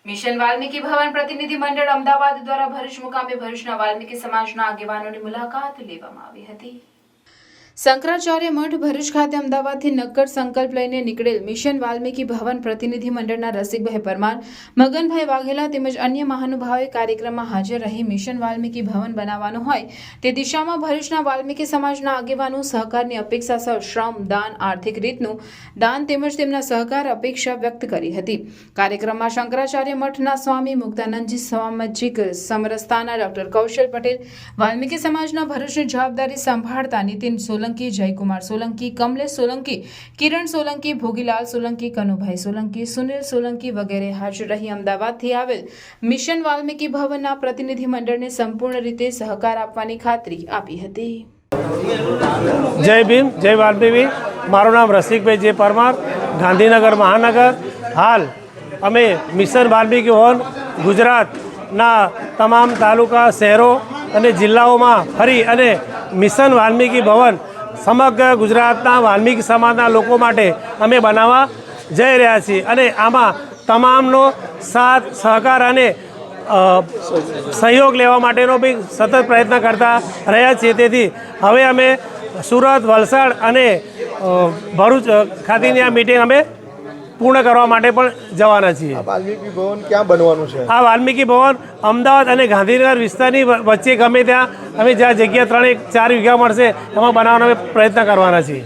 Mission Valmiki ભવન પ્રતિનિધિ મંડળ અમદાવાદ દ્વારા ભરૂચ મુકામે ભરૂચના વાલ્મીકી સમાજના આગેવાનોની મુલાકાત લેવામાં આવી હતી। શંકરાચાર્ય મઠ ભરૂચ ખાતે અમદાવાદથી નક્કર સંકલ્પ લઈને નીકળેલ મિશન વાલ્મીકી ભવન પ્રતિનિધિ મંડળના રસિકભાઈ પરમાર, મગનભાઈ વાઘેલા તેમજ અન્ય મહાનુભાવોએ કાર્યક્રમમાં હાજર રહી મિશન વાલ્મીકી ભવન બનાવવાનું હોય તે દિશામાં ભરૂચના વાલ્મીકી સમાજના આગેવાનો સહકારની અપેક્ષા સહ શ્રમ, દાન, આર્થિક રીતનું દાન તેમજ તેમના સહકાર અપેક્ષા વ્યક્ત કરી હતી। કાર્યક્રમમાં શંકરાચાર્ય મઠના સ્વામી મુક્તાનંદજી, સામાજિક સમરસતાના ડોક્ટર કૌશલ પટેલ, વાલ્મીકી સમાજના ભરૂચની જવાબદારી સંભાળતા નીતિન સોલંકી, જયકુમાર સોલંકી, કમલેશ સોલંકી, કિરણ સોલંકી, ભોગીલાલ સોલંકી, કનુભાઈ સોલંકી, સુનિલ સોલંકી વગેરે હાજર રહી અમદાવાદથી આવેલ મિશન વાલ્મીકી ભવનના પ્રતિનિધિ મંડળને સંપૂર્ણ રીતે સહકાર આપવાની ખાતરી આપી હતી। જય ભીમ, જય વાલ્મીકી। મારું નામ રસિકભાઈ જે પરમાર, ગાંધીનગર મહાનગર। હાલ અમે મિશન વાલ્મીકી ભવન ગુજરાતના તમામ તાલુકા, શહેરો અને જિલ્લાઓમાં ફરી અને મિશન વાલ્મીકી ભવન સમગ્ર ગુજરાતના વાલ્મીકી સમાજના લોકો માટે અમે બનાવવા જઈ રહ્યા છીએ અને આમાં તમામનો સાથ, સહકાર અને સહયોગ લેવા માટેનો બી સતત પ્રયત્ન કરતા રહ્યા છીએ। તેથી હવે અમે સુરત, વલસાડ અને ભરૂચ ખાતેની આ મિટિંગ અમે પૂર્ણ કરવા માટે પણ જવાના છીએ। વાલ્મીકી ભવન ક્યાં બનવાનું છે? આ વાલ્મીકી ભવન અમદાવાદ અને ગાંધીનગર વિસ્તારની વચ્ચે ગમે ત્યાં અમે જ્યાં જગ્યા 3-4 વીઘા મળશે એમાં બનાવવાનો અમે પ્રયત્ન કરવાના છીએ।